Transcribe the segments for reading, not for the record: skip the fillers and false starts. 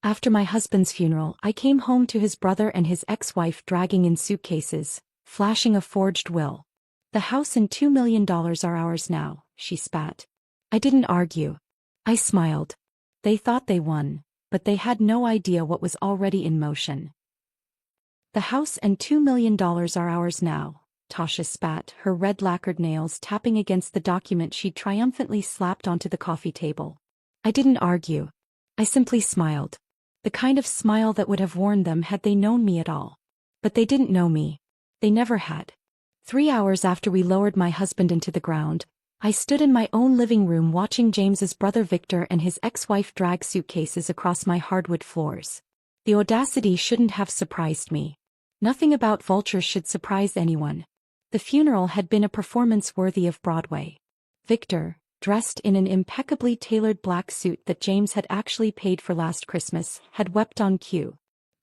After my husband's funeral, I came home to his brother and his ex-wife dragging in suitcases, flashing a forged will. The house and $2 million are ours now, she spat. I didn't argue. I smiled. They thought they won, but they had no idea what was already in motion. The house and $2 million are ours now, Tasha spat, her red lacquered nails tapping against the document she'd triumphantly slapped onto the coffee table. I didn't argue. I simply smiled. The kind of smile that would have warned them had they known me at all. But they didn't know me. They never had. 3 hours after we lowered my husband into the ground, I stood in my own living room watching James's brother Victor and his ex-wife drag suitcases across my hardwood floors. The audacity shouldn't have surprised me. Nothing about vultures should surprise anyone. The funeral had been a performance worthy of Broadway. Victor, dressed in an impeccably tailored black suit that James had actually paid for last Christmas, had wept on cue.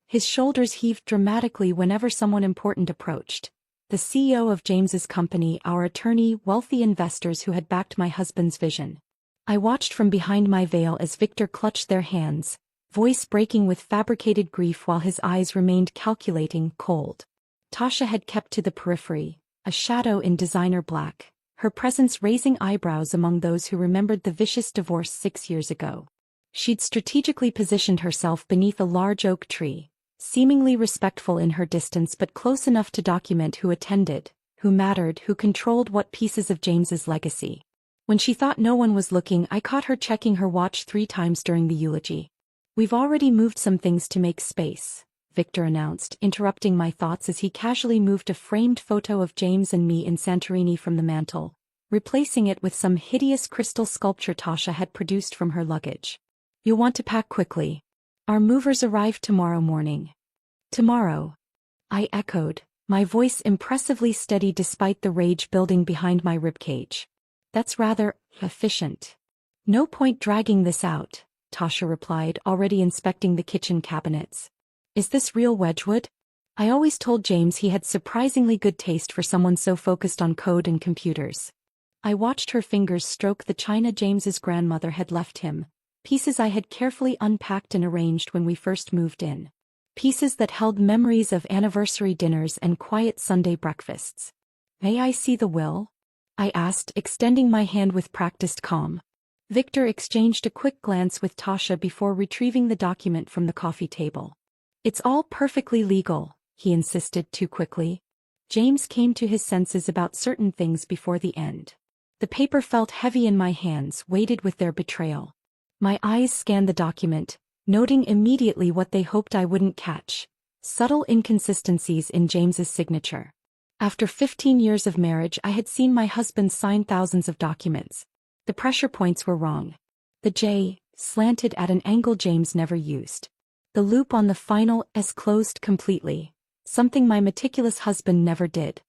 His shoulders heaved dramatically whenever someone important approached. The CEO of James's company, our attorney, wealthy investors who had backed my husband's vision. I watched from behind my veil as Victor clutched their hands, voice breaking with fabricated grief while his eyes remained calculating, cold. Tasha had kept to the periphery, a shadow in designer black, her presence raising eyebrows among those who remembered the vicious divorce 6 years ago. She'd strategically positioned herself beneath a large oak tree, seemingly respectful in her distance but close enough to document who attended, who mattered, who controlled what pieces of James's legacy. When she thought no one was looking, I caught her checking her watch 3 times during the eulogy. We've already moved some things to make space, Victor announced, interrupting my thoughts as he casually moved a framed photo of James and me in Santorini from the mantel, replacing it with some hideous crystal sculpture Tasha had produced from her luggage. You'll want to pack quickly. Our movers arrive tomorrow morning. Tomorrow, I echoed, my voice impressively steady despite the rage building behind my ribcage. That's rather efficient. No point dragging this out, Tasha replied, already inspecting the kitchen cabinets. Is this real Wedgwood? I always told James he had surprisingly good taste for someone so focused on code and computers. I watched her fingers stroke the china James's grandmother had left him, pieces I had carefully unpacked and arranged when we first moved in. Pieces that held memories of anniversary dinners and quiet Sunday breakfasts. May I see the will? I asked, extending my hand with practiced calm. Victor exchanged a quick glance with Tasha before retrieving the document from the coffee table. It's all perfectly legal, he insisted too quickly. James came to his senses about certain things before the end. The paper felt heavy in my hands, weighted with their betrayal. My eyes scanned the document, noting immediately what they hoped I wouldn't catch: subtle inconsistencies in James's signature. After 15 years of marriage, I had seen my husband sign thousands of documents. The pressure points were wrong. The J slanted at an angle James never used. The loop on the final S closed completely, something my meticulous husband never did.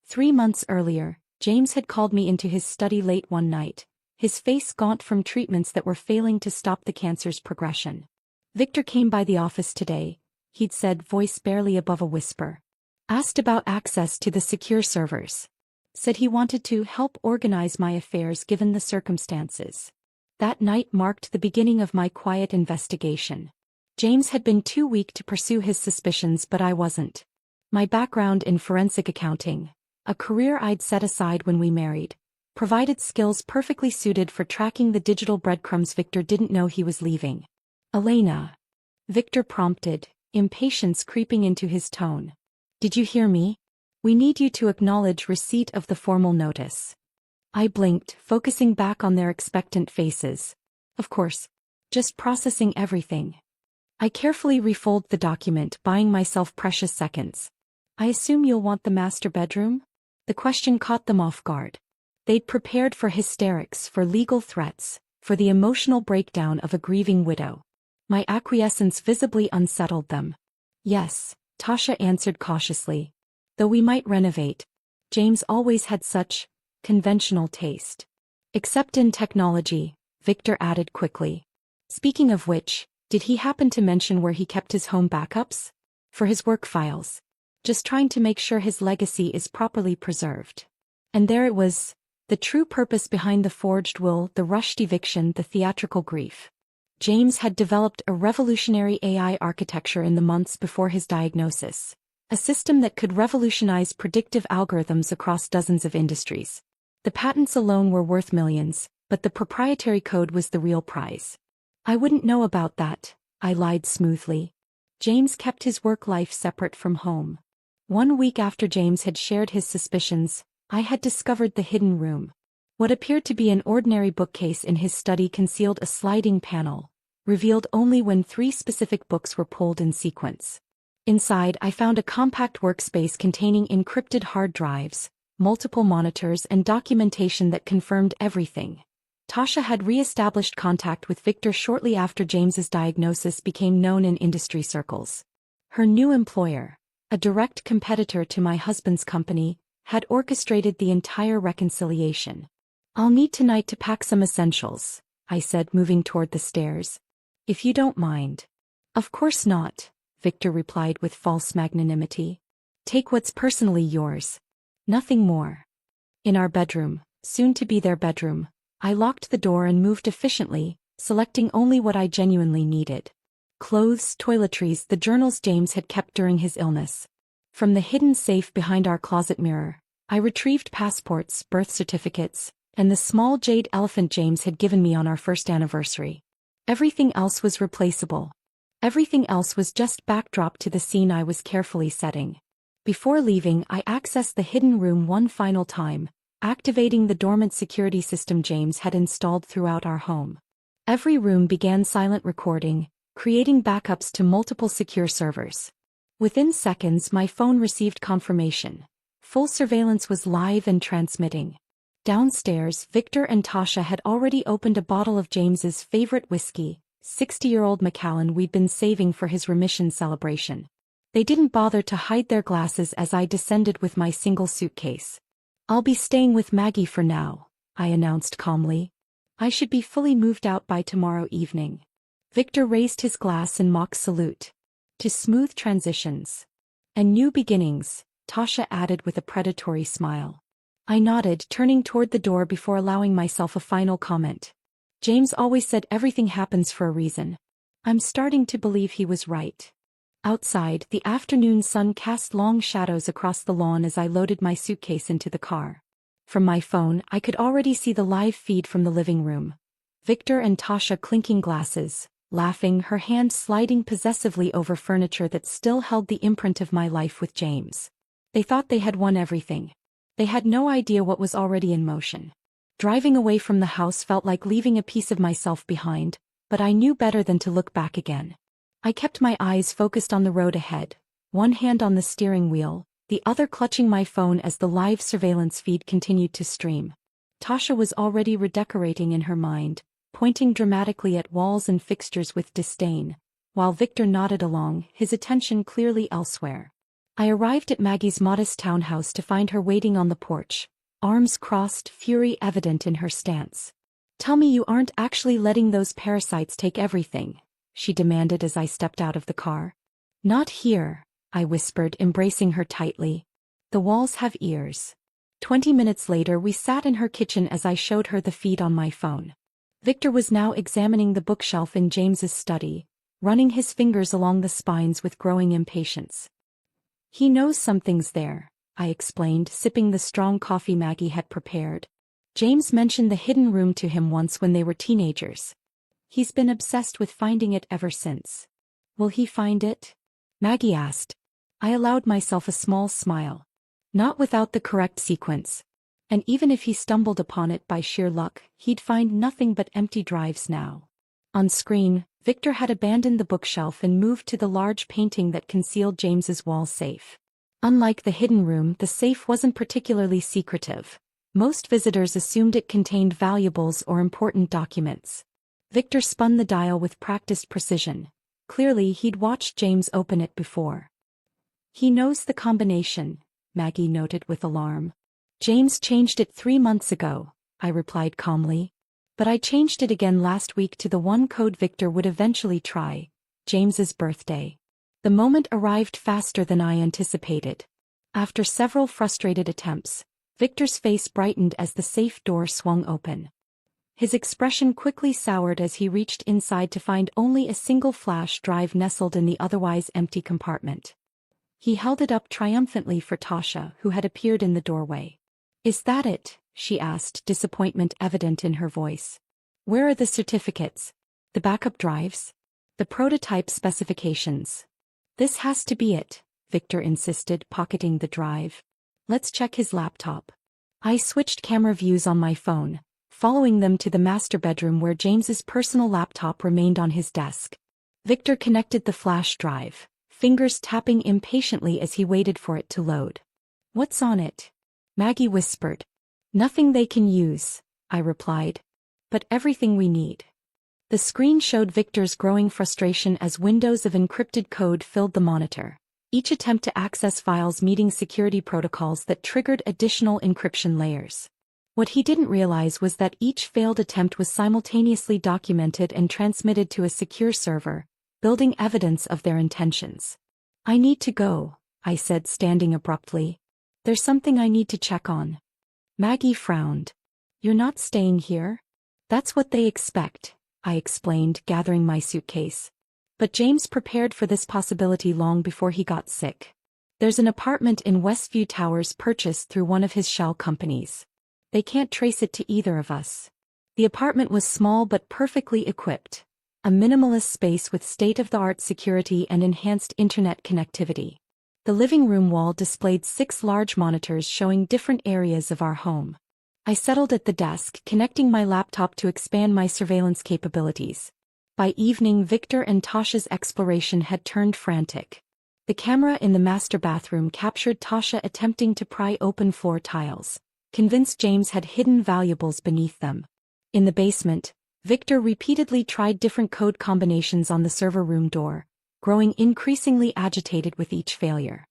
3 months earlier, James had called me into his study late one night, his face gaunt from treatments that were failing to stop the cancer's progression. Victor came by the office today, he'd said, voice barely above a whisper. Asked about access to the secure servers. Said he wanted to help organize my affairs given the circumstances. That night marked the beginning of my quiet investigation. James had been too weak to pursue his suspicions, but I wasn't. My background in forensic accounting, a career I'd set aside when we married, provided skills perfectly suited for tracking the digital breadcrumbs Victor didn't know he was leaving. Elena. Victor prompted, impatience creeping into his tone. Did you hear me? We need you to acknowledge receipt of the formal notice. I blinked, focusing back on their expectant faces. Of course. Just processing everything. I carefully refolded the document, buying myself precious seconds. I assume you'll want the master bedroom? The question caught them off guard. They'd prepared for hysterics, for legal threats, for the emotional breakdown of a grieving widow. My acquiescence visibly unsettled them. Yes, Tasha answered cautiously. Though we might renovate. James always had such conventional taste. Except in technology, Victor added quickly. Speaking of which, did he happen to mention where he kept his home backups? For his work files. Just trying to make sure his legacy is properly preserved. And there it was, the true purpose behind the forged will, the rushed eviction, the theatrical grief. James had developed a revolutionary AI architecture in the months before his diagnosis, a system that could revolutionize predictive algorithms across dozens of industries. The patents alone were worth millions, but the proprietary code was the real prize. I wouldn't know about that, I lied smoothly. James kept his work life separate from home. 1 week after James had shared his suspicions, I had discovered the hidden room. What appeared to be an ordinary bookcase in his study concealed a sliding panel, revealed only when 3 specific books were pulled in sequence. Inside, I found a compact workspace containing encrypted hard drives, multiple monitors, and documentation that confirmed everything. Tasha had re-established contact with Victor shortly after James's diagnosis became known in industry circles. Her new employer, a direct competitor to my husband's company, had orchestrated the entire reconciliation. "I'll need tonight to pack some essentials," I said, moving toward the stairs. "If you don't mind." "Of course not," Victor replied with false magnanimity. "Take what's personally yours. Nothing more." In our bedroom, soon to be their bedroom, I locked the door and moved efficiently, selecting only what I genuinely needed. Clothes, toiletries, the journals James had kept during his illness. From the hidden safe behind our closet mirror, I retrieved passports, birth certificates, and the small jade elephant James had given me on our first anniversary. Everything else was replaceable. Everything else was just backdrop to the scene I was carefully setting. Before leaving, I accessed the hidden room one final time, activating the dormant security system James had installed throughout our home. Every room began silent recording, creating backups to multiple secure servers. Within seconds, my phone received confirmation. Full surveillance was live and transmitting. Downstairs, Victor and Tasha had already opened a bottle of James's favorite whiskey, 60-year-old Macallan we'd been saving for his remission celebration. They didn't bother to hide their glasses as I descended with my single suitcase. "I'll be staying with Maggie for now," I announced calmly. "I should be fully moved out by tomorrow evening." Victor raised his glass in mock salute. "To smooth transitions and new beginnings," Tasha added with a predatory smile. I nodded, turning toward the door before allowing myself a final comment. James always said everything happens for a reason. I'm starting to believe he was right. Outside, the afternoon sun cast long shadows across the lawn as I loaded my suitcase into the car. From my phone, I could already see the live feed from the living room. Victor and Tasha clinking glasses, laughing, her hand sliding possessively over furniture that still held the imprint of my life with James. They thought they had won everything. They had no idea what was already in motion. Driving away from the house felt like leaving a piece of myself behind, but I knew better than to look back again. I kept my eyes focused on the road ahead, one hand on the steering wheel, the other clutching my phone as the live surveillance feed continued to stream. Tasha was already redecorating in her mind, pointing dramatically at walls and fixtures with disdain, while Victor nodded along, his attention clearly elsewhere. I arrived at Maggie's modest townhouse to find her waiting on the porch, arms crossed, fury evident in her stance. "Tell me you aren't actually letting those parasites take everything," she demanded as I stepped out of the car. "Not here," I whispered, embracing her tightly. "The walls have ears." 20 minutes later, we sat in her kitchen as I showed her the feed on my phone. Victor was now examining the bookshelf in James's study, running his fingers along the spines with growing impatience. "He knows something's there," I explained, sipping the strong coffee Maggie had prepared. "James mentioned the hidden room to him once when they were teenagers. He's been obsessed with finding it ever since." "Will he find it?" Maggie asked. I allowed myself a small smile. "Not without the correct sequence. And even if he stumbled upon it by sheer luck, he'd find nothing but empty drives now." On screen, Victor had abandoned the bookshelf and moved to the large painting that concealed James's wall safe. Unlike the hidden room, the safe wasn't particularly secretive. Most visitors assumed it contained valuables or important documents. Victor spun the dial with practiced precision. Clearly, he'd watched James open it before. "He knows the combination," Maggie noted with alarm. "James changed it 3 months ago," I replied calmly. "But I changed it again last week to the one code Victor would eventually try, James's birthday." The moment arrived faster than I anticipated. After several frustrated attempts, Victor's face brightened as the safe door swung open. His expression quickly soured as he reached inside to find only a single flash drive nestled in the otherwise empty compartment. He held it up triumphantly for Tasha, who had appeared in the doorway. "Is that it?" she asked, disappointment evident in her voice. "Where are the certificates? The backup drives? The prototype specifications?" "This has to be it," Victor insisted, pocketing the drive. "Let's check his laptop." I switched camera views on my phone, following them to the master bedroom where James's personal laptop remained on his desk. Victor connected the flash drive, fingers tapping impatiently as he waited for it to load. "What's on it?" Maggie whispered. "Nothing they can use," I replied. "But everything we need." The screen showed Victor's growing frustration as windows of encrypted code filled the monitor, each attempt to access files meeting security protocols that triggered additional encryption layers. What he didn't realize was that each failed attempt was simultaneously documented and transmitted to a secure server, building evidence of their intentions. "I need to go," I said, standing abruptly. "There's something I need to check on." Maggie frowned. "You're not staying here?" "That's what they expect," I explained, gathering my suitcase. But James prepared for this possibility long before he got sick. "There's an apartment in Westview Towers purchased through one of his shell companies. They can't trace it to either of us." The apartment was small but perfectly equipped. A minimalist space with state-of-the-art security and enhanced internet connectivity. The living room wall displayed 6 large monitors showing different areas of our home. I settled at the desk, connecting my laptop to expand my surveillance capabilities. By evening, Victor and Tasha's exploration had turned frantic. The camera in the master bathroom captured Tasha attempting to pry open floor tiles, convinced James had hidden valuables beneath them. In the basement, Victor repeatedly tried different code combinations on the server room door, growing increasingly agitated with each failure.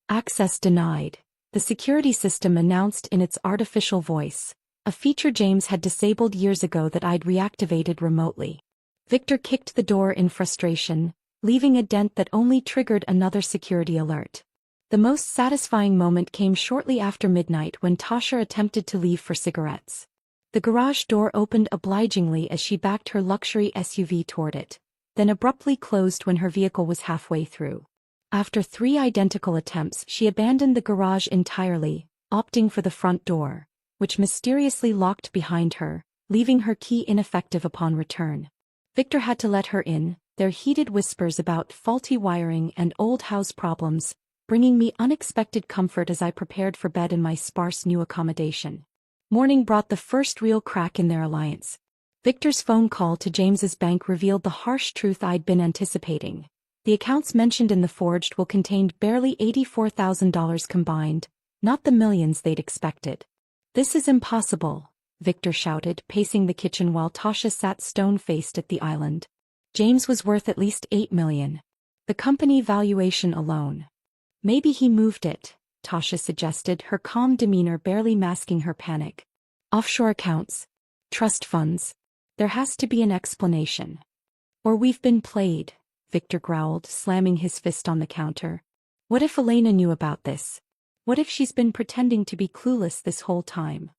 "Access denied," the security system announced in its artificial voice, a feature James had disabled years ago that I'd reactivated remotely. Victor kicked the door in frustration, leaving a dent that only triggered another security alert. The most satisfying moment came shortly after midnight when Tasha attempted to leave for cigarettes. The garage door opened obligingly as she backed her luxury SUV toward it, then abruptly closed when her vehicle was halfway through. After 3 identical attempts, she abandoned the garage entirely, opting for the front door, which mysteriously locked behind her, leaving her key ineffective upon return. Victor had to let her in, their heated whispers about faulty wiring and old house problems, bringing me unexpected comfort as I prepared for bed in my sparse new accommodation. Morning brought the first real crack in their alliance. Victor's phone call to James's bank revealed the harsh truth I'd been anticipating. The accounts mentioned in the forged will contained barely $84,000 combined, not the millions they'd expected. "This is impossible," Victor shouted, pacing the kitchen while Tasha sat stone-faced at the island. "James was worth at least $8 million. The company valuation alone." "Maybe he moved it," Tasha suggested, her calm demeanor barely masking her panic. "Offshore accounts. Trust funds. There has to be an explanation." "Or we've been played," Victor growled, slamming his fist on the counter. "What if Elena knew about this? What if she's been pretending to be clueless this whole time?"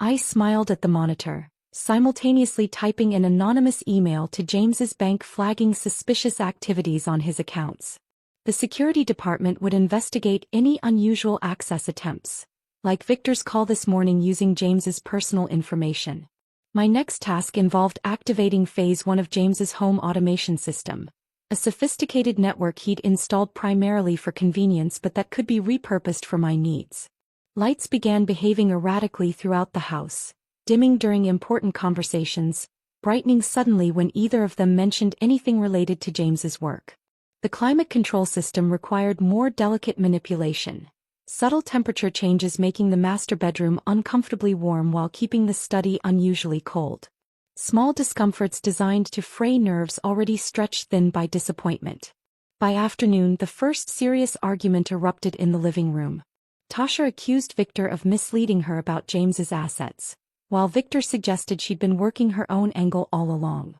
I smiled at the monitor, simultaneously typing an anonymous email to James's bank flagging suspicious activities on his accounts. The security department would investigate any unusual access attempts, like Victor's call this morning using James's personal information. My next task involved activating Phase 1 of James's home automation system, a sophisticated network he'd installed primarily for convenience but that could be repurposed for my needs. Lights began behaving erratically throughout the house, dimming during important conversations, brightening suddenly when either of them mentioned anything related to James's work. The climate control system required more delicate manipulation, subtle temperature changes making the master bedroom uncomfortably warm while keeping the study unusually cold. Small discomforts designed to fray nerves already stretched thin by disappointment. By afternoon, the first serious argument erupted in the living room. Tasha accused Victor of misleading her about James's assets, while Victor suggested she'd been working her own angle all along.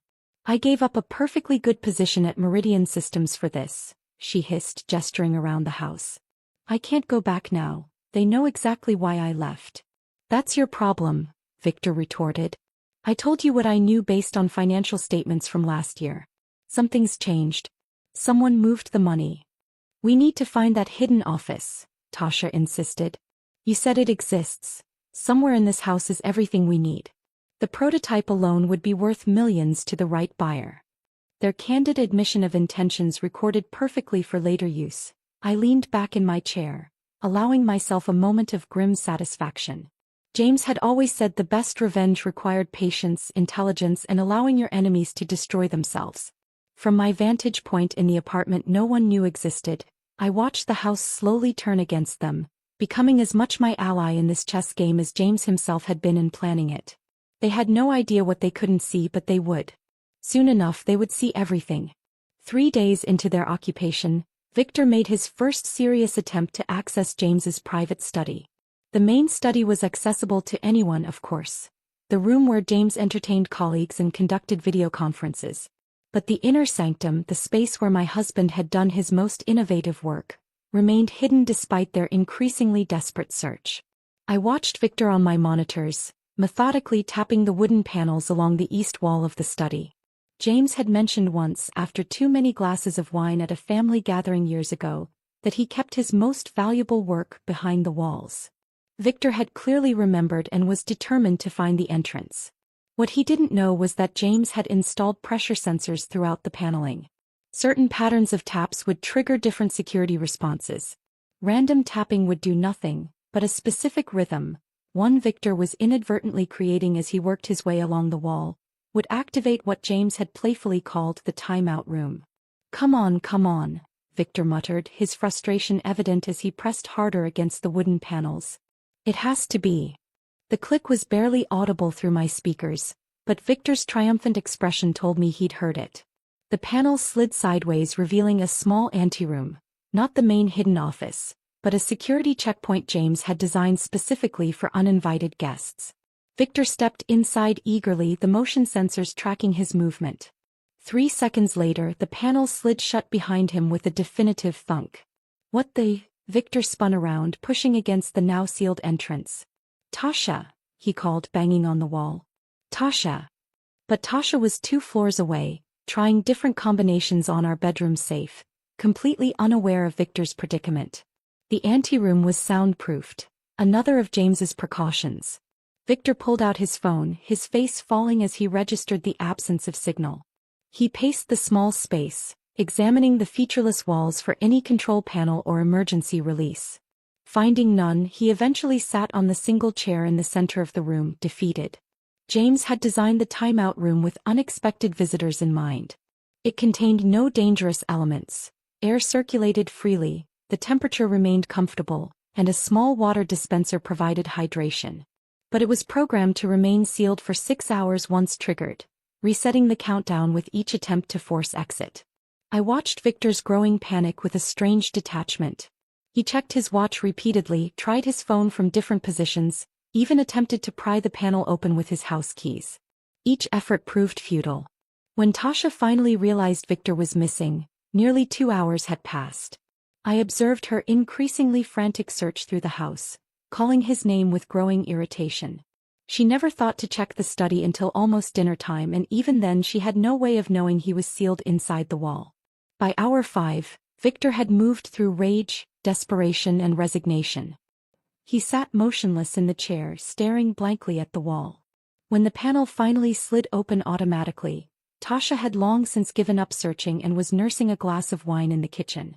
"I gave up a perfectly good position at Meridian Systems for this," she hissed, gesturing around the house. "I can't go back now, they know exactly why I left." "That's your problem," Victor retorted. I told you what I knew based on financial statements from last year. Something's changed. Someone moved the money. We need to find that hidden office, Tasha insisted. You said it exists. Somewhere in this house is everything we need. The prototype alone would be worth millions to the right buyer. Their candid admission of intentions recorded perfectly for later use. I leaned back in my chair, allowing myself a moment of grim satisfaction. James had always said the best revenge required patience, intelligence, and allowing your enemies to destroy themselves. From my vantage point in the apartment no one knew existed, I watched the house slowly turn against them, becoming as much my ally in this chess game as James himself had been in planning it. They had no idea what they couldn't see, but they would. Soon enough they would see everything. 3 days into their occupation, Victor made his first serious attempt to access James's private study. The main study was accessible to anyone, of course. The room where James entertained colleagues and conducted video conferences. But the inner sanctum, the space where my husband had done his most innovative work, remained hidden despite their increasingly desperate search. I watched Victor on my monitors, methodically tapping the wooden panels along the east wall of the study. James had mentioned once, after too many glasses of wine at a family gathering years ago, that he kept his most valuable work behind the walls. Victor had clearly remembered and was determined to find the entrance. What he didn't know was that James had installed pressure sensors throughout the paneling. Certain patterns of taps would trigger different security responses. Random tapping would do nothing, but a specific rhythm, one Victor was inadvertently creating as he worked his way along the wall, would activate what James had playfully called the timeout room. Come on, Victor muttered, his frustration evident as he pressed harder against the wooden panels. It has to be. The click was barely audible through my speakers, but Victor's triumphant expression told me he'd heard it. The panels slid sideways, revealing a small anteroom, not the main hidden office, but a security checkpoint James had designed specifically for uninvited guests. Victor stepped inside eagerly, the motion sensors tracking his movement. 3 seconds later, the panels slid shut behind him with a definitive thunk. What the? Victor spun around, pushing against the now sealed entrance. Tasha, he called, banging on the wall. Tasha. But Tasha was 2 floors away, trying different combinations on our bedroom safe, completely unaware of Victor's predicament. The anteroom was soundproofed, another of James's precautions. Victor pulled out his phone, his face falling as he registered the absence of signal. He paced the small space, examining the featureless walls for any control panel or emergency release. Finding none, he eventually sat on the single chair in the center of the room, defeated. James had designed the timeout room with unexpected visitors in mind. It contained no dangerous elements. Air circulated freely, the temperature remained comfortable, and a small water dispenser provided hydration. But it was programmed to remain sealed for 6 hours once triggered, resetting the countdown with each attempt to force exit. I watched Victor's growing panic with a strange detachment. He checked his watch repeatedly, tried his phone from different positions, even attempted to pry the panel open with his house keys. Each effort proved futile. When Tasha finally realized Victor was missing, nearly 2 hours had passed. I observed her increasingly frantic search through the house, calling his name with growing irritation. She never thought to check the study until almost dinner time, and even then she had no way of knowing he was sealed inside the wall. By hour 5, Victor had moved through rage, desperation, and resignation. He sat motionless in the chair, staring blankly at the wall. When the panel finally slid open automatically, Tasha had long since given up searching and was nursing a glass of wine in the kitchen.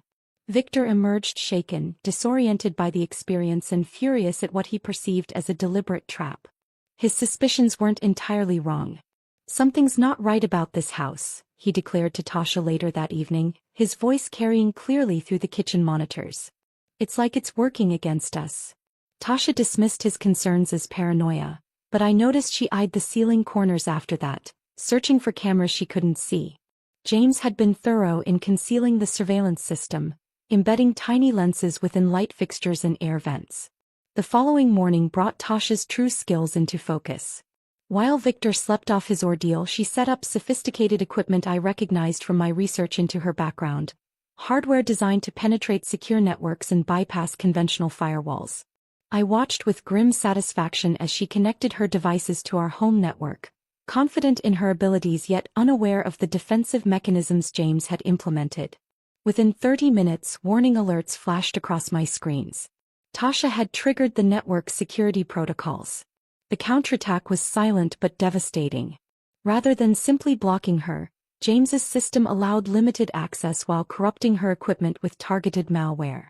Victor emerged shaken, disoriented by the experience and furious at what he perceived as a deliberate trap. His suspicions weren't entirely wrong. Something's not right about this house, he declared to Tasha later that evening, his voice carrying clearly through the kitchen monitors. It's like it's working against us. Tasha dismissed his concerns as paranoia, but I noticed she eyed the ceiling corners after that, searching for cameras she couldn't see. James had been thorough in concealing the surveillance system, embedding tiny lenses within light fixtures and air vents. The following morning brought Tasha's true skills into focus. While Victor slept off his ordeal, she set up sophisticated equipment I recognized from my research into her background. Hardware designed to penetrate secure networks and bypass conventional firewalls. I watched with grim satisfaction as she connected her devices to our home network, confident in her abilities yet unaware of the defensive mechanisms James had implemented. Within 30 minutes, warning alerts flashed across my screens. Tasha had triggered the network's security protocols. The counterattack was silent but devastating. Rather than simply blocking her, James's system allowed limited access while corrupting her equipment with targeted malware.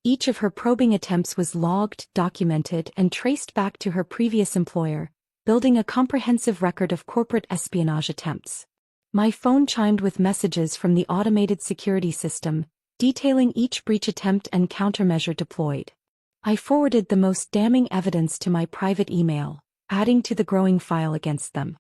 Each of her probing attempts was logged, documented, and traced back to her previous employer, building a comprehensive record of corporate espionage attempts. My phone chimed with messages from the automated security system, detailing each breach attempt and countermeasure deployed. I forwarded the most damning evidence to my private email, adding to the growing file against them.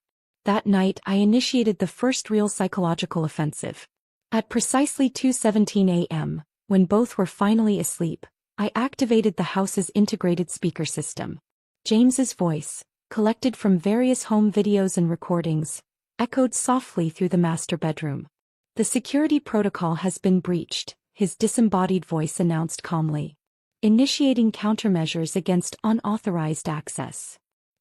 That night I initiated the first real psychological offensive. At precisely 2:17 a.m., when both were finally asleep, I activated the house's integrated speaker system. James's voice, collected from various home videos and recordings, echoed softly through the master bedroom. "The security protocol has been breached," his disembodied voice announced calmly. "Initiating countermeasures against unauthorized access."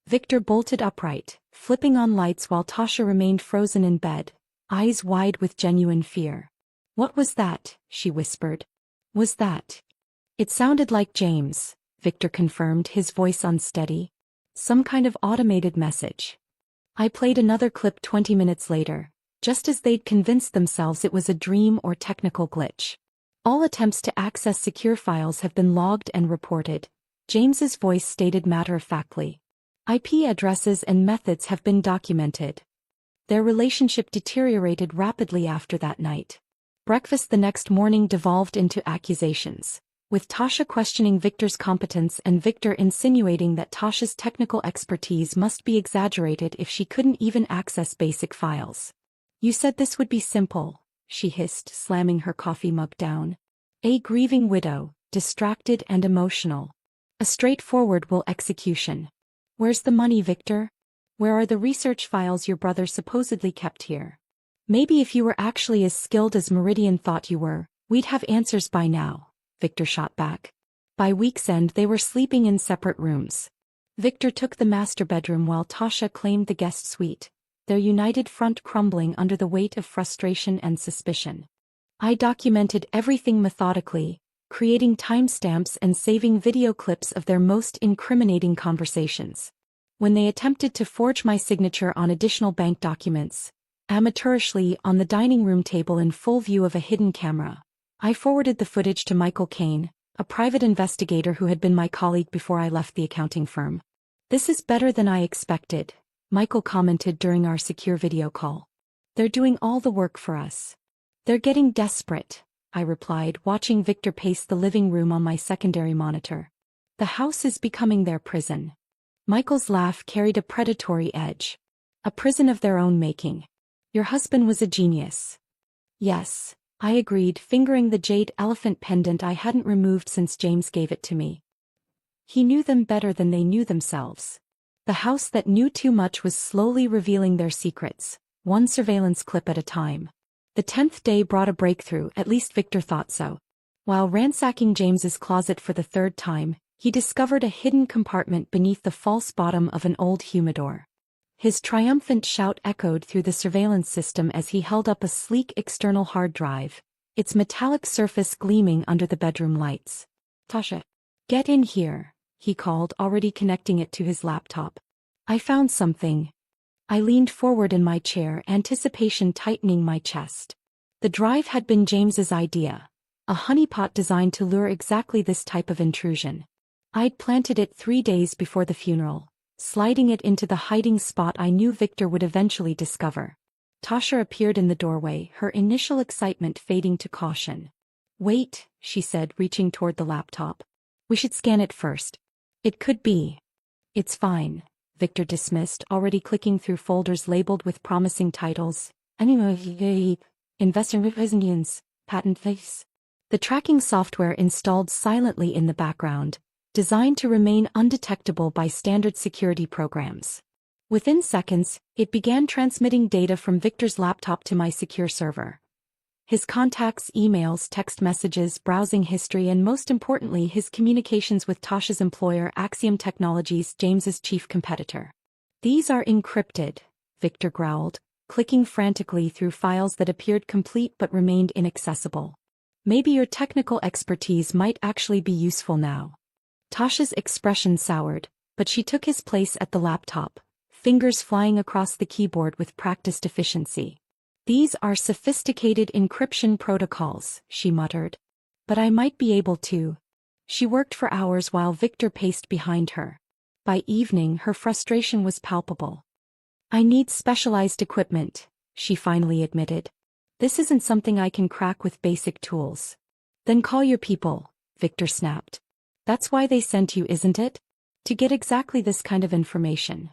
Victor bolted upright, flipping on lights while Tasha remained frozen in bed, eyes wide with genuine fear. "What was that?" she whispered. "Was that?" "It sounded like James," Victor confirmed, his voice unsteady. "Some kind of automated message." I played another clip 20 minutes later, just as they'd convinced themselves it was a dream or technical glitch. "All attempts to access secure files have been logged and reported," James's voice stated matter-of-factly. "IP addresses and methods have been documented." Their relationship deteriorated rapidly after that night. Breakfast the next morning devolved into accusations, with Tasha questioning Victor's competence and Victor insinuating that Tasha's technical expertise must be exaggerated if she couldn't even access basic files. "You said this would be simple," she hissed, slamming her coffee mug down. "A grieving widow, distracted and emotional. A straightforward will execution. Where's the money, Victor? Where are the research files your brother supposedly kept here? Maybe if you were actually as skilled as Meridian thought you were, we'd have answers by now," Victor shot back. By week's end they were sleeping in separate rooms. Victor took the master bedroom while Tasha claimed the guest suite, their united front crumbling under the weight of frustration and suspicion. I documented everything methodically, creating timestamps and saving video clips of their most incriminating conversations. When they attempted to forge my signature on additional bank documents, amateurishly on the dining room table in full view of a hidden camera, I forwarded the footage to Michael Kane, a private investigator who had been my colleague before I left the accounting firm. "This is better than I expected," Michael commented during our secure video call. "They're doing all the work for us." "They're getting desperate," I replied, watching Victor pace the living room on my secondary monitor. "The house is becoming their prison." Michael's laugh carried a predatory edge. "A prison of their own making. Your husband was a genius." "Yes," I agreed, fingering the jade elephant pendant I hadn't removed since James gave it to me. "He knew them better than they knew themselves." The house that knew too much was slowly revealing their secrets, one surveillance clip at a time. The 10th day brought a breakthrough, at least Victor thought so. While ransacking James's closet for the 3rd time, he discovered a hidden compartment beneath the false bottom of an old humidor. His triumphant shout echoed through the surveillance system as he held up a sleek external hard drive, its metallic surface gleaming under the bedroom lights. "Tasha, get in here," he called, already connecting it to his laptop. "I found something." I leaned forward in my chair, anticipation tightening my chest. The drive had been James's idea, a honeypot designed to lure exactly this type of intrusion. I'd planted it 3 days before the funeral, sliding it into the hiding spot I knew Victor would eventually discover. Tasha appeared in the doorway, her initial excitement fading to caution. "Wait," she said, reaching toward the laptop. "We should scan it first. It could be." "It's fine," Victor dismissed, already clicking through folders labeled with promising titles. "Investor representatives, patent face." The tracking software installed silently in the background, designed to remain undetectable by standard security programs. Within seconds, it began transmitting data from Victor's laptop to my secure server. His contacts, emails, text messages, browsing history, and most importantly his communications with Tasha's employer Axiom Technologies, James's chief competitor. "These are encrypted," Victor growled, clicking frantically through files that appeared complete but remained inaccessible. Maybe your technical expertise might actually be useful now. Tasha's expression soured, but she took his place at the laptop, fingers flying across the keyboard with practiced efficiency. These are sophisticated encryption protocols, she muttered. But I might be able to. She worked for hours while Victor paced behind her. By evening, her frustration was palpable. I need specialized equipment, she finally admitted. This isn't something I can crack with basic tools. Then call your people, Victor snapped. That's why they sent you, isn't it? To get exactly this kind of information.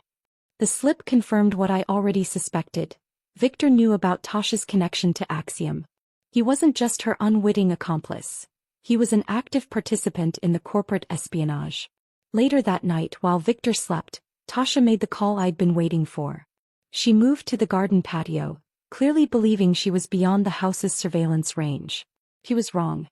The slip confirmed what I already suspected. Victor knew about Tasha's connection to Axiom. He wasn't just her unwitting accomplice. He was an active participant in the corporate espionage. Later that night, while Victor slept, Tasha made the call I'd been waiting for. She moved to the garden patio, clearly believing she was beyond the house's surveillance range. He was wrong.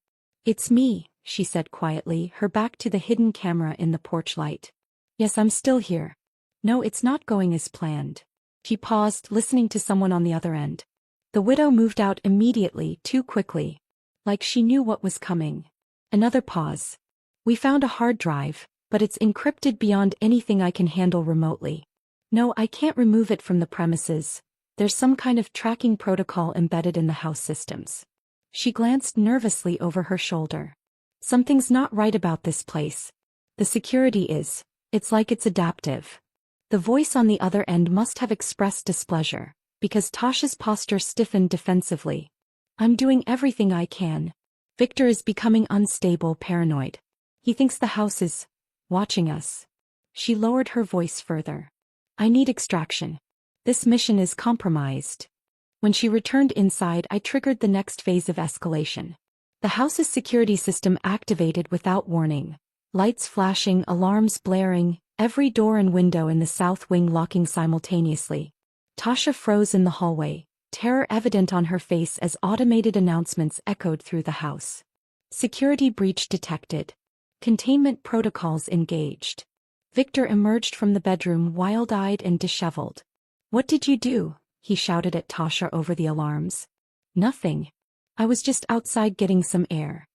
It's me, she said quietly, her back to the hidden camera in the porch light. Yes, I'm still here. No, it's not going as planned. He paused, listening to someone on the other end. The widow moved out immediately, too quickly. Like she knew what was coming. Another pause. We found a hard drive, but it's encrypted beyond anything I can handle remotely. No, I can't remove it from the premises. There's some kind of tracking protocol embedded in the house systems. She glanced nervously over her shoulder. Something's not right about this place. The security is. It's like it's adaptive. The voice on the other end must have expressed displeasure, because Tasha's posture stiffened defensively. I'm doing everything I can. Victor is becoming unstable, paranoid. He thinks the house is watching us. She lowered her voice further. I need extraction. This mission is compromised. When she returned inside, I triggered the next phase of escalation. The house's security system activated without warning. Lights flashing, alarms blaring, every door and window in the south wing locking simultaneously. Tasha froze in the hallway, terror evident on her face as automated announcements echoed through the house. Security breach detected. Containment protocols engaged. Victor emerged from the bedroom wild-eyed and disheveled. What did you do? He shouted at Tasha over the alarms. Nothing. I was just outside getting some air.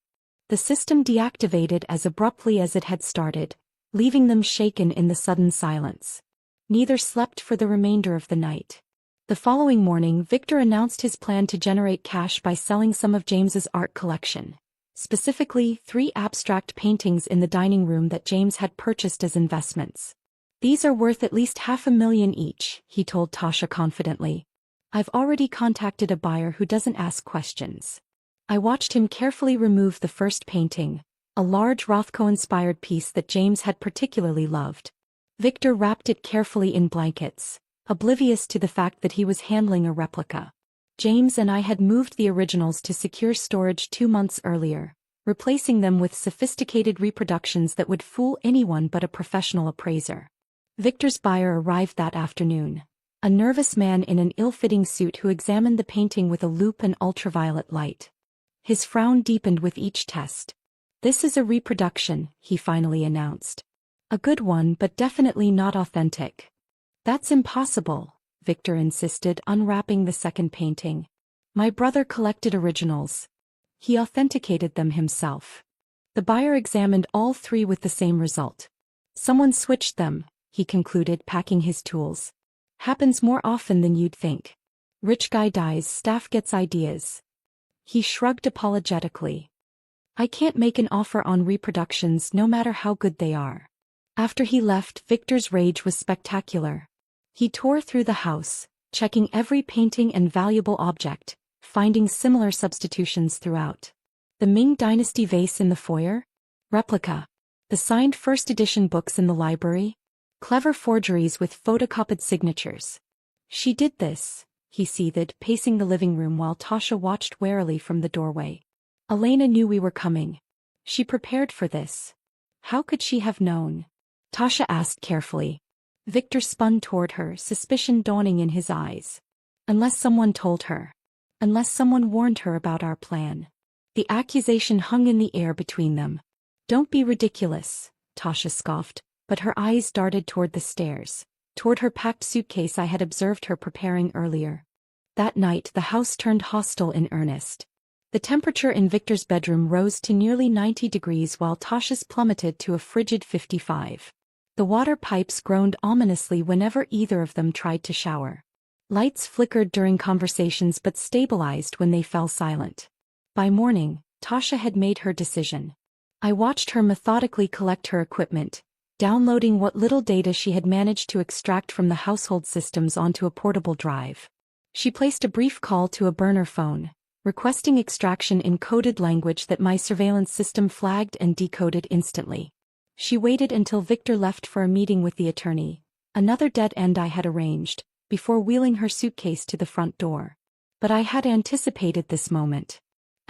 The system deactivated as abruptly as it had started, leaving them shaken in the sudden silence. Neither slept for the remainder of the night. The following morning, Victor announced his plan to generate cash by selling some of James's art collection. Specifically, 3 abstract paintings in the dining room that James had purchased as investments. These are worth at least $500,000 each, he told Tasha confidently. I've already contacted a buyer who doesn't ask questions. I watched him carefully remove the first painting, a large Rothko-inspired piece that James had particularly loved. Victor wrapped it carefully in blankets, oblivious to the fact that he was handling a replica. James and I had moved the originals to secure storage 2 months earlier, replacing them with sophisticated reproductions that would fool anyone but a professional appraiser. Victor's buyer arrived that afternoon, a nervous man in an ill-fitting suit who examined the painting with a loupe and ultraviolet light. His frown deepened with each test. This is a reproduction, he finally announced. A good one, but definitely not authentic. That's impossible, Victor insisted, unwrapping the second painting. My brother collected originals. He authenticated them himself. The buyer examined all 3 with the same result. Someone switched them, he concluded, packing his tools. Happens more often than you'd think. Rich guy dies, staff gets ideas. He shrugged apologetically. I can't make an offer on reproductions no matter how good they are. After he left, Victor's rage was spectacular. He tore through the house, checking every painting and valuable object, finding similar substitutions throughout. The Ming Dynasty vase in the foyer? Replica. The signed first edition books in the library? Clever forgeries with photocopied signatures. She did this, he seethed, pacing the living room while Tasha watched warily from the doorway. Elena knew we were coming. She prepared for this. How could she have known? Tasha asked carefully. Victor spun toward her, suspicion dawning in his eyes. Unless someone told her. Unless someone warned her about our plan. The accusation hung in the air between them. Don't be ridiculous, Tasha scoffed, but her eyes darted toward the stairs. toward her packed suitcase I had observed her preparing earlier. That night the house turned hostile in earnest. The temperature in Victor's bedroom rose to nearly 90 degrees while Tasha's plummeted to a frigid 55. The water pipes groaned ominously whenever either of them tried to shower. Lights flickered during conversations but stabilized when they fell silent. By morning, Tasha had made her decision. I watched her methodically collect her equipment, downloading what little data she had managed to extract from the household systems onto a portable drive. She placed a brief call to a burner phone, requesting extraction in coded language that my surveillance system flagged and decoded instantly. She waited until Victor left for a meeting with the attorney, another dead end I had arranged, before wheeling her suitcase to the front door. But I had anticipated this moment.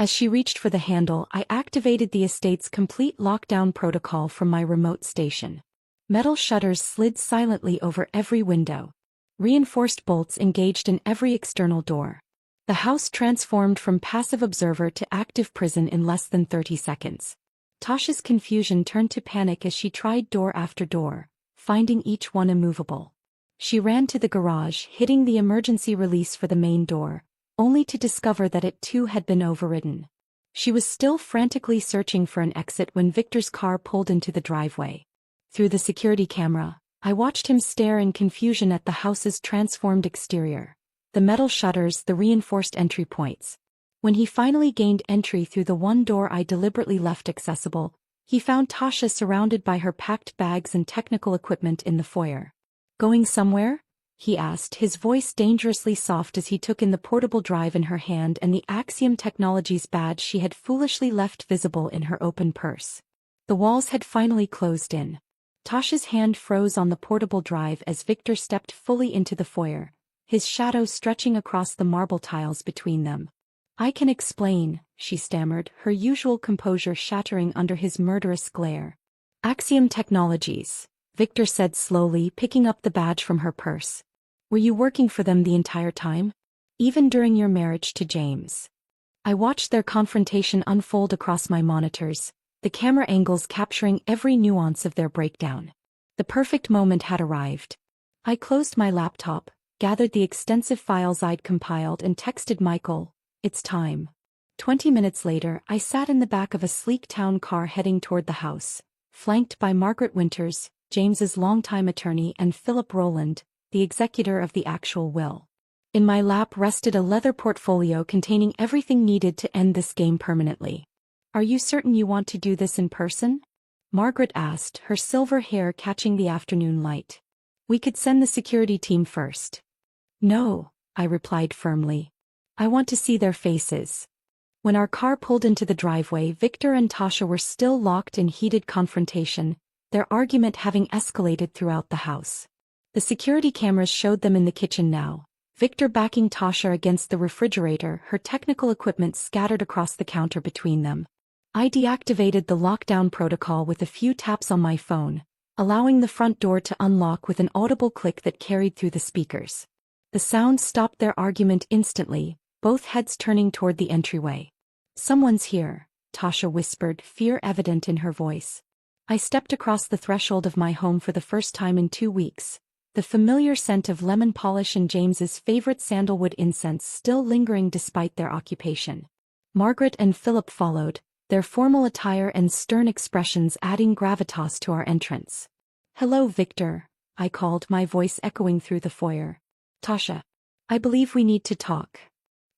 As she reached for the handle, I activated the estate's complete lockdown protocol from my remote station. Metal shutters slid silently over every window. Reinforced bolts engaged in every external door. The house transformed from passive observer to active prison in less than 30 seconds. Tasha's confusion turned to panic as she tried door after door, finding each one immovable. She ran to the garage, hitting the emergency release for the main door, only to discover that it too had been overridden. She was still frantically searching for an exit when Victor's car pulled into the driveway. Through the security camera, I watched him stare in confusion at the house's transformed exterior. The metal shutters, the reinforced entry points. When he finally gained entry through the one door I deliberately left accessible, he found Tasha surrounded by her packed bags and technical equipment in the foyer. "Going somewhere?" he asked, his voice dangerously soft as he took in the portable drive in her hand and the Axiom Technologies badge she had foolishly left visible in her open purse. The walls had finally closed in. Tasha's hand froze on the portable drive as Victor stepped fully into the foyer, his shadow stretching across the marble tiles between them. "I can explain," she stammered, her usual composure shattering under his murderous glare. "Axiom Technologies," Victor said slowly, picking up the badge from her purse. "Were you working for them the entire time? Even during your marriage to James?" I watched their confrontation unfold across my monitors, the camera angles capturing every nuance of their breakdown. The perfect moment had arrived. I closed my laptop, gathered the extensive files I'd compiled and texted Michael, "It's time." 20 minutes later, I sat in the back of a sleek town car heading toward the house, flanked by Margaret Winters, James's longtime attorney, and Philip Rowland, the executor of the actual will. In my lap rested a leather portfolio containing everything needed to end this game permanently. "Are you certain you want to do this in person?" Margaret asked, her silver hair catching the afternoon light. "We could send the security team first." "No," I replied firmly. "I want to see their faces." When our car pulled into the driveway, Victor and Tasha were still locked in heated confrontation, their argument having escalated throughout the house. The security cameras showed them in the kitchen now, Victor backing Tasha against the refrigerator, her technical equipment scattered across the counter between them. I deactivated the lockdown protocol with a few taps on my phone, allowing the front door to unlock with an audible click that carried through the speakers. The sound stopped their argument instantly, both heads turning toward the entryway. "Someone's here," Tasha whispered, fear evident in her voice. I stepped across the threshold of my home for the first time in 2 weeks, the familiar scent of lemon polish and James's favorite sandalwood incense still lingering despite their occupation. Margaret and Philip followed, their formal attire and stern expressions adding gravitas to our entrance. "Hello, Victor," I called, my voice echoing through the foyer. "Tasha, I believe we need to talk."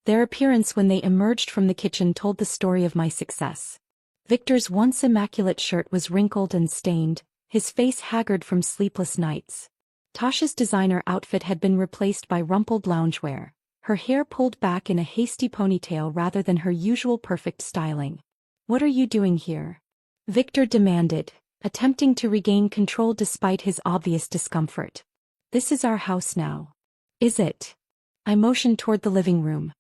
Their appearance when they emerged from the kitchen told the story of my success. Victor's once immaculate shirt was wrinkled and stained, his face haggard from sleepless nights. Tasha's designer outfit had been replaced by rumpled loungewear, her hair pulled back in a hasty ponytail rather than her usual perfect styling. "What are you doing here?" Victor demanded, attempting to regain control despite his obvious discomfort. "This is our house now." "Is it?" I motioned toward the living room.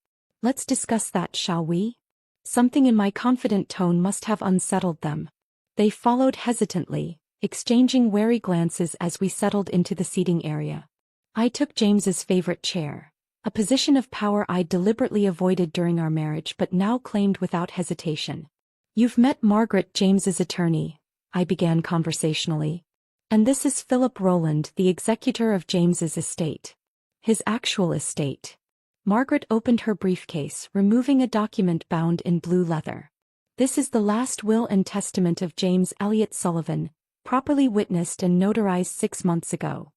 "Let's discuss that, shall we?" Something in my confident tone must have unsettled them. They followed hesitantly, exchanging wary glances as we settled into the seating area. I took James's favorite chair, a position of power I'd deliberately avoided during our marriage but now claimed without hesitation. "You've met Margaret, James's attorney," I began conversationally. And this is Philip Rowland, the executor of James's estate. His actual estate. Margaret opened her briefcase, removing a document bound in blue leather. This is the last will and testament of James Elliot Sullivan, properly witnessed and notarized 6 months ago.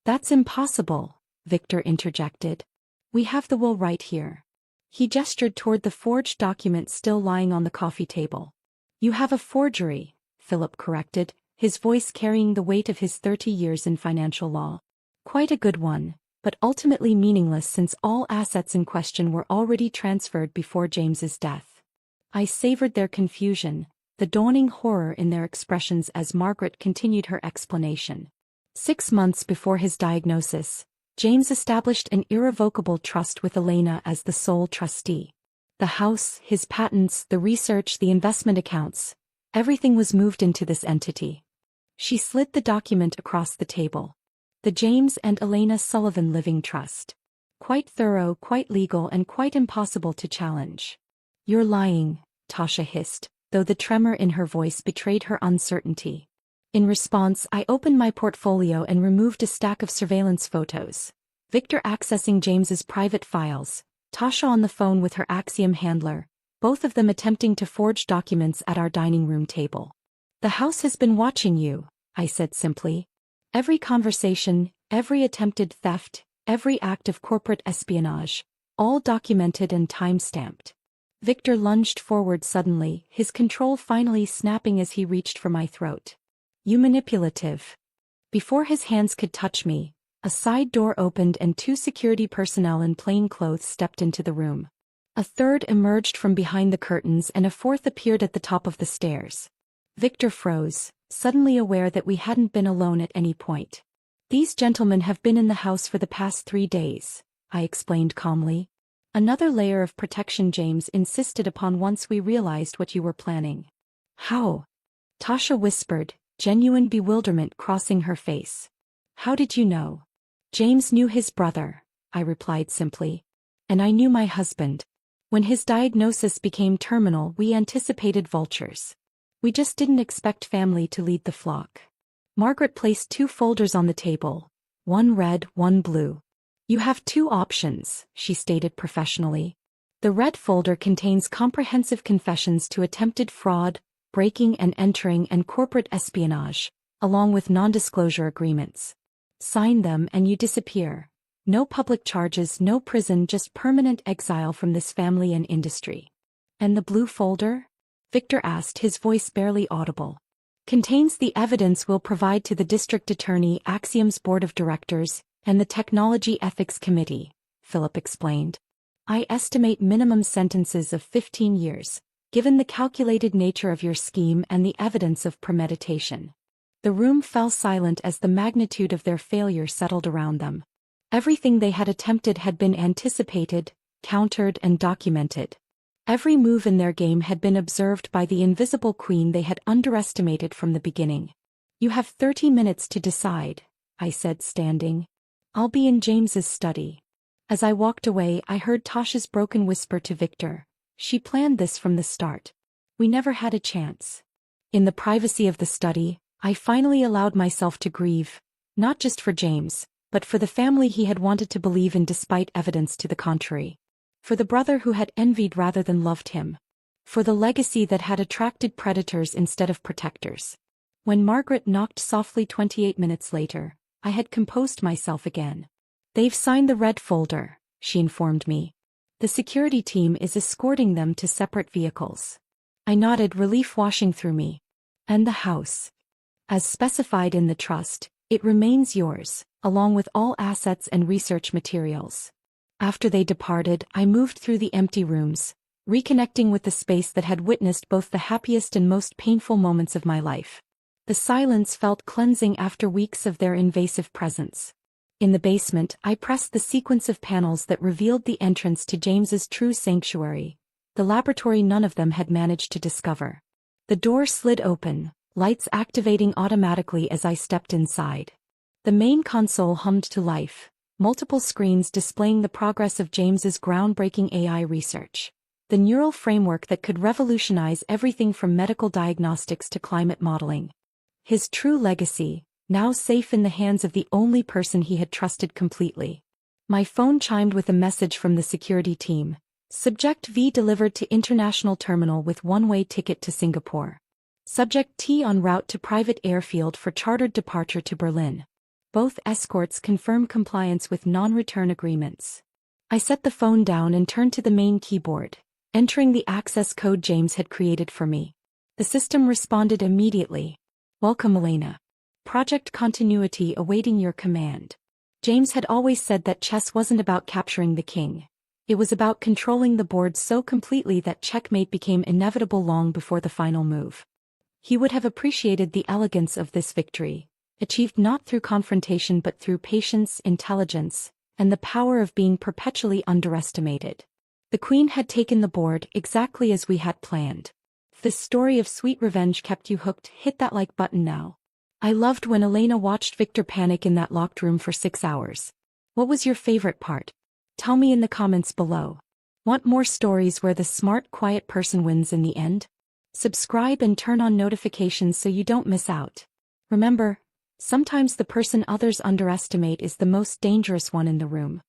That's impossible, Victor interjected. We have the will right here. He gestured toward the forged document still lying on the coffee table. You have a forgery, Philip corrected, his voice carrying the weight of his 30 years in financial law. Quite a good one, but ultimately meaningless since all assets in question were already transferred before James's death. I savored their confusion, the dawning horror in their expressions as Margaret continued her explanation. 6 months before his diagnosis, James established an irrevocable trust with Elena as the sole trustee. The house, his patents, the research, the investment accounts, everything was moved into this entity. She slid the document across the table. The James and Elena Sullivan Living Trust. Quite thorough, quite legal, and quite impossible to challenge. You're lying, Tasha hissed, though the tremor in her voice betrayed her uncertainty. In response, I opened my portfolio and removed a stack of surveillance photos. Victor accessing James's private files, Tasha on the phone with her Axiom handler, both of them attempting to forge documents at our dining room table. The house has been watching you, I said simply. Every conversation, every attempted theft, every act of corporate espionage, all documented and time-stamped. Victor lunged forward suddenly, his control finally snapping as he reached for my throat. You manipulative. Before his hands could touch me, a side door opened and 2 security personnel in plain clothes stepped into the room. A third emerged from behind the curtains and a fourth appeared at the top of the stairs. Victor froze, suddenly aware that we hadn't been alone at any point. These gentlemen have been in the house for the past 3 days, I explained calmly. Another layer of protection James insisted upon once we realized what you were planning. How? Tasha whispered, genuine bewilderment crossing her face. How did you know? James knew his brother, I replied simply. And I knew my husband. When his diagnosis became terminal, we anticipated vultures. We just didn't expect family to lead the flock. Margaret placed 2 folders on the table, one red, one blue. You have 2 options, she stated professionally. The red folder contains comprehensive confessions to attempted fraud, breaking and entering, and corporate espionage, along with non-disclosure agreements. Sign them and you disappear. No public charges, no prison, just permanent exile from this family and industry. And the blue folder? Victor asked, his voice barely audible. Contains the evidence we'll provide to the district attorney, Axiom's board of directors, and the Technology Ethics Committee, Philip explained. I estimate minimum sentences of 15 years, given the calculated nature of your scheme and the evidence of premeditation. The room fell silent as the magnitude of their failure settled around them. Everything they had attempted had been anticipated, countered, and documented. Every move in their game had been observed by the invisible queen they had underestimated from the beginning. You have 30 minutes to decide, I said, standing. I'll be in James's study. As I walked away, I heard Tasha's broken whisper to Victor. She planned this from the start. We never had a chance. In the privacy of the study, I finally allowed myself to grieve, not just for James, but for the family he had wanted to believe in despite evidence to the contrary. For the brother who had envied rather than loved him. For the legacy that had attracted predators instead of protectors. When Margaret knocked softly 28 minutes later, I had composed myself again. They've signed the red folder, she informed me. The security team is escorting them to separate vehicles. I nodded, relief washing through me. And the house. As specified in the trust, it remains yours, along with all assets and research materials. After they departed, I moved through the empty rooms, reconnecting with the space that had witnessed both the happiest and most painful moments of my life. The silence felt cleansing after weeks of their invasive presence. In the basement, I pressed the sequence of panels that revealed the entrance to James's true sanctuary, the laboratory none of them had managed to discover. The door slid open, lights activating automatically as I stepped inside. The main console hummed to life, multiple screens displaying the progress of James's groundbreaking AI research. The neural framework that could revolutionize everything from medical diagnostics to climate modeling. His true legacy, now safe in the hands of the only person he had trusted completely. My phone chimed with a message from the security team. Subject V delivered to international terminal with one-way ticket to Singapore. Subject T en route to private airfield for chartered departure to Berlin. Both escorts confirm compliance with non-return agreements. I set the phone down and turned to the main keyboard, entering the access code James had created for me. The system responded immediately. Welcome, Elena. Project continuity awaiting your command. James had always said that chess wasn't about capturing the king. It was about controlling the board so completely that checkmate became inevitable long before the final move. He would have appreciated the elegance of this victory, achieved not through confrontation but through patience, intelligence, and the power of being perpetually underestimated. The queen had taken the board exactly as we had planned. If this story of sweet revenge kept you hooked, hit that like button now. I loved when Elena watched Victor panic in that locked room for 6 hours. What was your favorite part? Tell me in the comments below. Want more stories where the smart, quiet person wins in the end? Subscribe and turn on notifications so you don't miss out. Remember, sometimes the person others underestimate is the most dangerous one in the room.